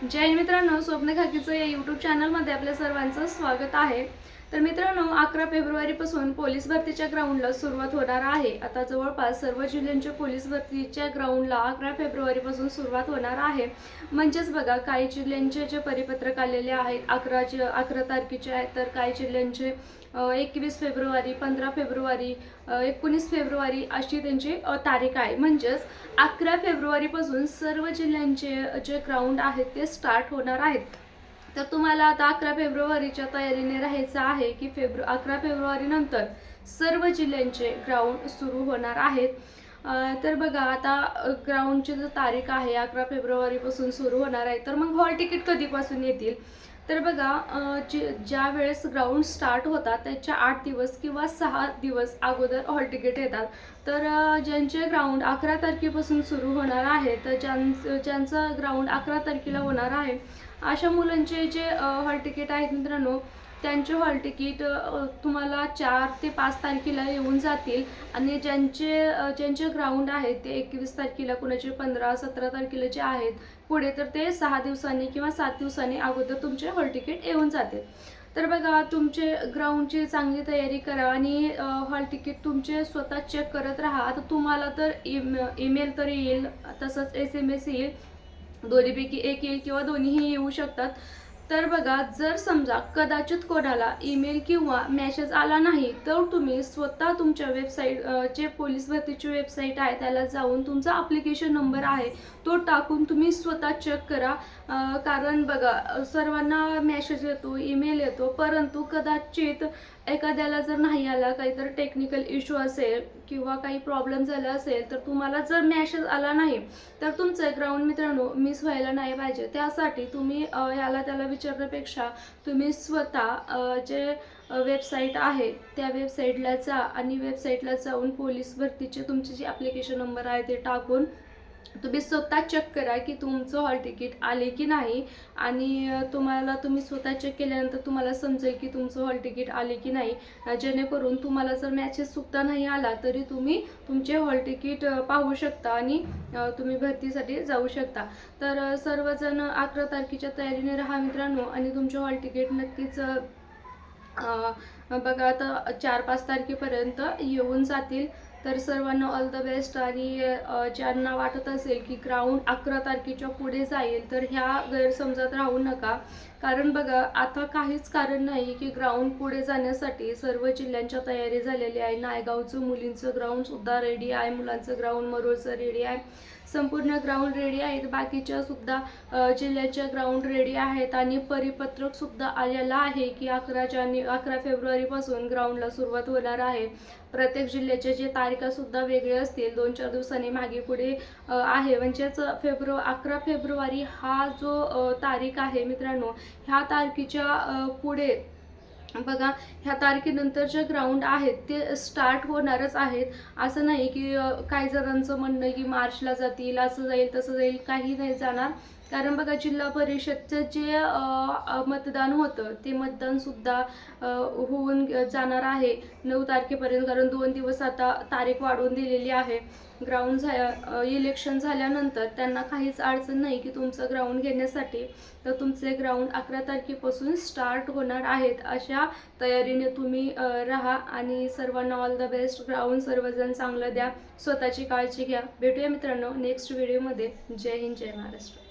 जय हिंद मित्रांनो, स्वप्न खाकीचं या यूट्यूब चॅनलमध्ये आपल्या सर्वांचं स्वागत आहे। तर मित्रांनो, 11 फेब्रुवारीपासून पोलीस भरतीच्या ग्राउंडला सुरुवात होणार आहे। आता जवळपास सर्व जिल्ह्यांच्या पोलीस भरतीच्या ग्राउंडला 11 फेब्रुवारीपासून सुरुवात होणार आहे। म्हणजेच बघा, काही जिल्ह्यांचे जे परिपत्रक आलेले आहेत 11 तारखेचे आहेत, तर काही जिल्ह्यांचे 21 फेब्रुवारी, 15 फेब्रुवारी, 19 फेब्रुवारी अशी त्यांची तारीख आहे। म्हणजेच 11 फेब्रुवारीपासून सर्व जिल्ह्यांचे जे ग्राउंड आहेत ते स्टार्ट होणार आहेत। तर तुम्हाला आता 11 फेब्रुवारीच्या तयारीने राहायचं आहे की 11 फेब्रुवारी नंतर सर्व जिल्ह्यांचे ग्राउंड सुरू होणार आहेत। तर बघा, आता ग्राउंडची जो तारीख आहे 11 फेब्रुवारीपासून सुरू होणार आहे, तर मग हॉल तिकीट कधीपासून येतील? तर बघा, ज्या वेळेस ग्राउंड स्टार्ट होतात त्याच्या 8 दिवस किंवा 6 दिवस अगोदर हॉल तिकीट येतात। तर ज्यांचे ग्राउंड 11 तारखेपासून सुरू होणार आहे, तर ज्यांचं ग्राउंड 11 तारखेला होणार आहे अशा मुलांचे जे हॉल तिकीट आहेत मित्रांनो, त्यांचे हॉल तिकीट तुम्हाला 4 ते 5 तारखेला येऊन जातील। आणि ज्यांचे ग्राउंड आहेत ते 21 तारखेला, कुणाचे 15, 17 तारखेला जे आहेत पुढे, तर ते 6 दिवसांनी किंवा 7 दिवसांनी अगोदर तुमचे हॉल तिकीट येऊन जाते। तर बघा, तुमचे ग्राउंडची चांगली तयारी करा आणि हॉल तिकीट तुमचे स्वतः चेक करत राहा। आता तुम्हाला तर ईमेल तर येईल, तसंच SMS येईल, दोन्हीपैकी एक येईल किंवा दोन्हीही येऊ शकतात। तर बघा, जर समजा कदाचित कोणाला ईमेल किंवा मेसेज आला नाही, तर तुम्ही स्वतः तुमच्या वेबसाईट, जे पोलीस भरतीची वेबसाईट आहे त्याला जाऊन तुमचा ॲप्लिकेशन नंबर आहे तो टाकून तुम्ही स्वतः चेक करा। कारण बघा, सर्वांना मेसेज येतो, ईमेल येतो, परंतु कदाचित एखाद्याला जर नाही आला, काहीतरी टेक्निकल इश्यू असेल किंवा काही प्रॉब्लेम झाला असेल, तर तुम्हाला जर मेसेज आला नाही तर तुमचं ग्राउंड मित्रांनो मिस व्हायला नाही पाहिजे। त्यासाठी तुम्ही याला त्याला विचारण्यापेक्षा तुम्ही स्वतः जे वेबसाईट आहे त्या वेबसाईटला जा आणि वेबसाईटला जाऊन पोलीस भरतीचे तुमचे जे ॲप्लिकेशन नंबर आहे ते टाकून तुम्ही स्वतः चेक करा की तुमचं हॉल तिकीट आले की नाही। आणि तुम्ही स्वतः चेक केल्यानंतर तुम्हाला समजेल की तुमचं हॉल तिकीट आले की नाही, जेणेकरून तुम्हाला जर मॅचेस सुद्धा नाही आला तरी तुम्ही तुमचे हॉल तिकीट पाहू शकता आणि तुम्ही भरतीसाठी जाऊ शकता। तर सर्वजण 11 तारखेच्या तयारीने राहा मित्रांनो, आणि तुमचे हॉल तिकीट नक्कीच बघा आता 4-5 तारखेपर्यंत येऊन जातील। तर सर्वांना ऑल द बेस्ट। आणि ज्यांना वाटत असेल की ग्राउंड 11 तारखेच्या पुढे जाईल, तर ह्या गैरसमजात राहू नका। कारण बघा, आता काहीच कारण नाही की ग्राउंड पुढे जाण्यासाठी। सर्व जिल्ह्यांच्या तयारी झालेली आहे। नायगावचं मुलींचं ग्राउंडसुद्धा रेडी आहे, मुलांचं ग्राउंड मरोळचं रेडी आहे, संपूर्ण ग्राउंड रेडी आहेत, बाकीच्या सुद्धा जिल्ह्याच्या ग्राउंड रेडी आहेत। आणि परिपत्रकसुद्धा आलेलं आहे की 11 फेब्रुवारीपासून ग्राउंडला सुरुवात होणार आहे। प्रत्येक जिल्ह्याच्या जे तारखासुद्धा वेगळे असतील, 2-4 दिवसांनी मागे पुढे आहे। म्हणजेच 11 फेब्रुवारी हा जो तारीख आहे मित्रांनो, ह्या तारखेच्या पुढे बघा, ह्या तारखेनंतर जे ग्राउंड आहेत ते स्टार्ट होणारच आहेत। असं नाही की काही जणांचं म्हणणं आहे की मार्चला जातील, असं जाईल तसं जाईल, काही नाही जाणार। कारण बघा, जिल्हा परिषदचं जे मतदान होतं ते मतदानसुद्धा होऊन जाणार आहे 9 तारखेपर्यंत। कारण 2 दिवस आता तारीख वाढवून दिलेली आहे। ग्राउंड इलेक्शन झाल्यानंतर त्यांना काहीच अडचण नाही की तुमचं ग्राउंड घेण्यासाठी। तर तुमचे ग्राउंड 11 तारखेपासून स्टार्ट होणार आहेत। अशा तयारीने तुम्ही राहा आणि सर्वांना ऑल द बेस्ट। ग्राउंड सर्वजण चांगलं द्या, स्वतःची काळजी घ्या। भेटूया मित्रांनो नेक्स्ट व्हिडिओमध्ये। जय हिंद, जय महाराष्ट्र।